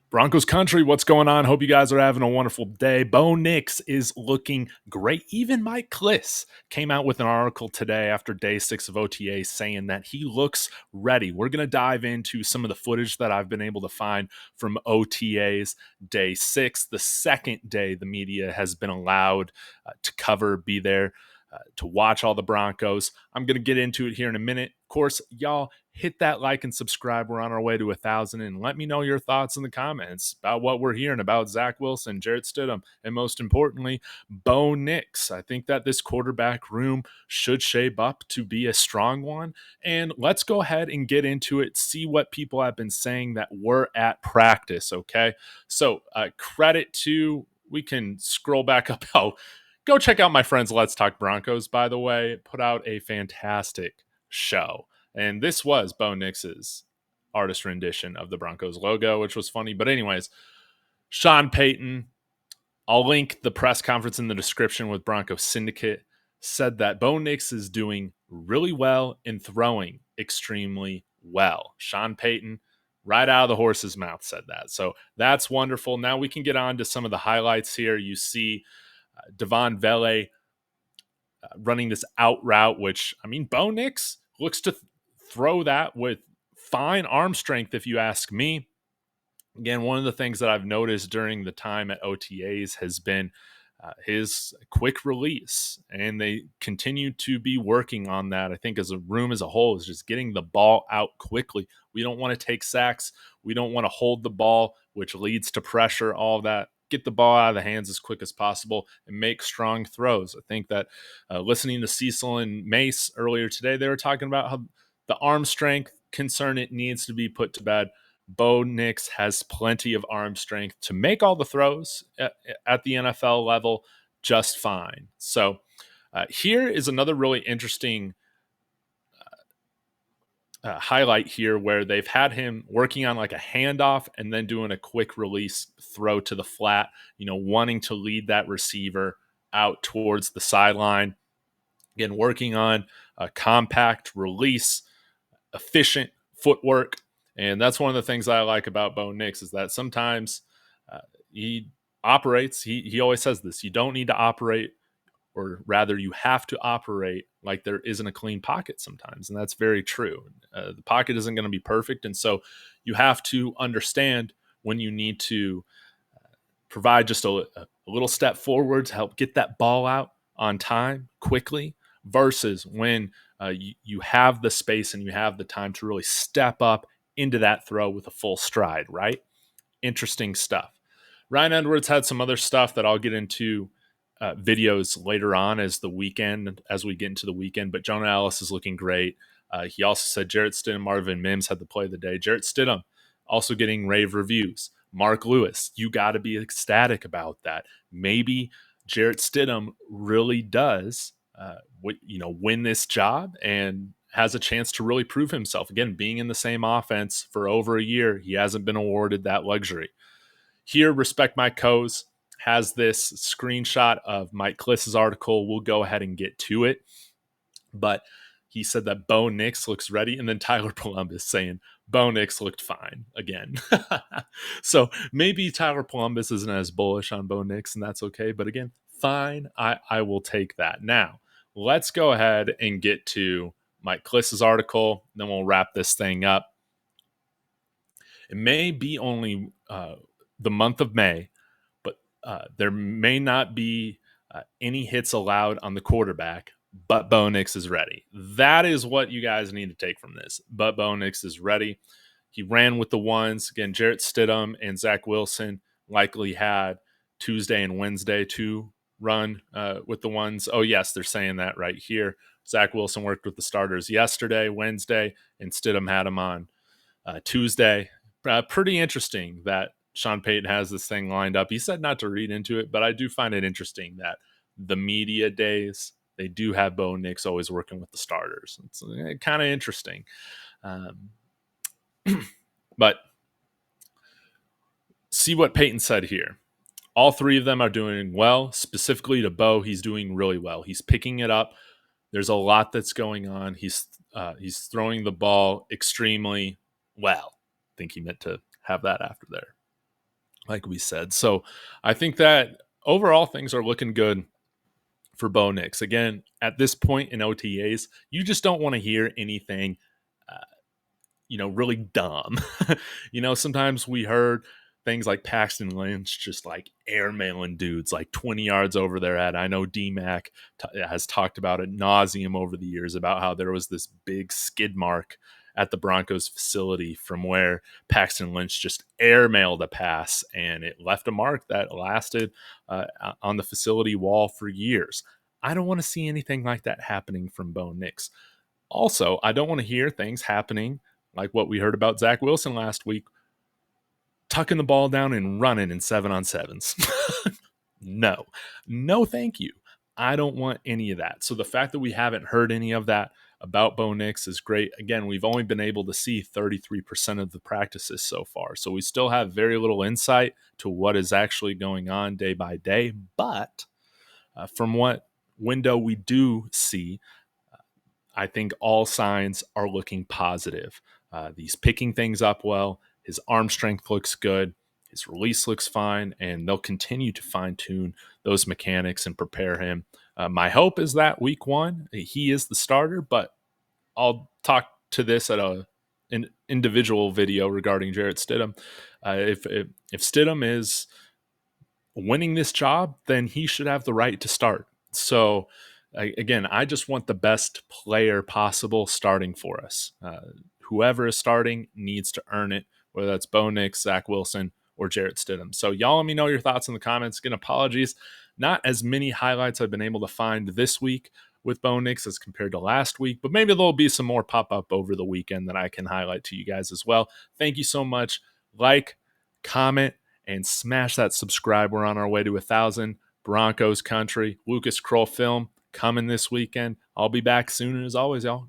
Broncos country, what's going on? Hope you guys are having a wonderful day. Bo Nix is looking great. Even Mike Klis came out with an article today after day 6 of OTA saying that he looks ready. We're going to dive into some of the footage that I've been able to find from OTAs day 6, the second day the media has been allowed to cover, be there to watch all the Broncos. I'm going to get into it here in a minute. Of course, y'all hit that like and subscribe. We're on our way to 1,000, and let me know your thoughts in the comments about what we're hearing about Zach Wilson, Jarrett Stidham, and most importantly, Bo Nix. I think that this quarterback room should shape up to be a strong one, and let's go ahead and get into it, see what people have been saying that were at practice, okay? So credit to, we can scroll back up. Oh, go check out my friends Let's Talk Broncos, by the way. Put out a fantastic show. And this was Bo Nix's artist rendition of the Broncos logo, which was funny. But anyways, Sean Payton, I'll link the press conference in the description with Broncos Syndicate, said that Bo Nix is doing really well and throwing extremely well. Sean Payton, right out of the horse's mouth, said that. So that's wonderful. Now we can get on to some of the highlights here. You see Devon Vele running this out route, which, I mean, Bo Nix looks to throw that with fine arm strength, if you ask me. Again, one of the things that I've noticed during the time at OTAs has been his quick release, and they continue to be working on that. I think as a room as a whole is just getting the ball out quickly. We don't want to take sacks. We don't want to hold the ball, which leads to pressure, all of that. Get the ball out of the hands as quick as possible and make strong throws. I think that listening to Cecil and Mace earlier today, they were talking about how the arm strength concern, it needs to be put to bed. Bo Nix has plenty of arm strength to make all the throws at the NFL level just fine. So here is another really interesting highlight here where they've had him working on like a handoff and then doing a quick release throw to the flat, wanting to lead that receiver out towards the sideline. Again, working on a compact release, efficient footwork. And that's one of the things I like about Bo Nix is that sometimes he operates, he always says this, you don't need to operate, or rather you have to operate like there isn't a clean pocket sometimes. And that's very true. The pocket isn't going to be perfect. And so you have to understand when you need to provide just a little step forward to help get that ball out on time quickly versus when you have the space and you have the time to really step up into that throw with a full stride, right? Interesting stuff. Ryan Edwards had some other stuff that I'll get into videos later on as we get into the weekend, but Jonah Ellis is looking great. He also said Jarrett Stidham, Marvin, Mims had the play of the day. Jarrett Stidham also getting rave reviews. Mark Lewis, you got to be ecstatic about that. Maybe Jarrett Stidham really does win this job and has a chance to really prove himself. Again, being in the same offense for over a year, he hasn't been awarded that luxury. Here, Respect My Co's has this screenshot of Mike Klis's article. We'll go ahead and get to it. But he said that Bo Nix looks ready, and then Tyler Columbus saying Bo Nix looked fine again. So maybe Tyler Columbus isn't as bullish on Bo Nix, and that's okay. But again, fine. I will take that. Now, let's go ahead and get to Mike Klis's article. Then we'll wrap this thing up. It may be only the month of May, but there may not be any hits allowed on the quarterback, but Bo Nix is ready. That is what you guys need to take from this. But Bo Nix is ready. He ran with the ones. Again, Jarrett Stidham and Zach Wilson likely had Tuesday and Wednesday to run with the ones. Oh, yes, they're saying that right here. Zach Wilson worked with the starters yesterday, Wednesday, and Stidham had him on Tuesday. Pretty interesting that Sean Payton has this thing lined up. He said not to read into it, but I do find it interesting that the media days, they do have Bo Nix always working with the starters. It's kind of interesting. But see what Payton said here. All three of them are doing well. Specifically to Bo, he's doing really well. He's picking it up. There's a lot that's going on. He's throwing the ball extremely well. I think he meant to have that after there. like we said. So I think that overall things are looking good for Bo Nix. Again, at this point in OTAs, you just don't want to hear anything uh, really dumb. Sometimes we heard things like Paxton Lynch just like airmailing dudes like 20 yards over their head. I know DMAC has talked about it nauseum over the years about how there was this big skid mark at the Broncos facility from where Paxton Lynch just airmailed a pass and it left a mark that lasted on the facility wall for years. I don't want to see anything like that happening from Bo Nix. Also, I don't want to hear things happening like what we heard about Zach Wilson last week, tucking the ball down and running in 7-on-7s. No, thank you. I don't want any of that. So the fact that we haven't heard any of that about Bo Nix is great. Again, we've only been able to see 33% of the practices so far. So we still have very little insight to what is actually going on day by day. But from what window we do see, I think all signs are looking positive. He's picking things up well. His arm strength looks good. His release looks fine, and they'll continue to fine tune those mechanics and prepare him. My hope is that week one, he is the starter, but I'll talk to this at an individual video regarding Jarrett Stidham. If Stidham is winning this job, then he should have the right to start. So, again, I just want the best player possible starting for us. Whoever is starting needs to earn it, whether that's Bo Nix, Zach Wilson, or Jarrett Stidham. So, y'all let me know your thoughts in the comments. Again, apologies. Not as many highlights I've been able to find this week with Bo Nix as compared to last week, but maybe there'll be some more pop up over the weekend that I can highlight to you guys as well. Thank you so much. Like, comment, and smash that subscribe. We're on our way to 1,000. Broncos country. Lucas Kroll film coming this weekend. I'll be back soon. And as always, y'all,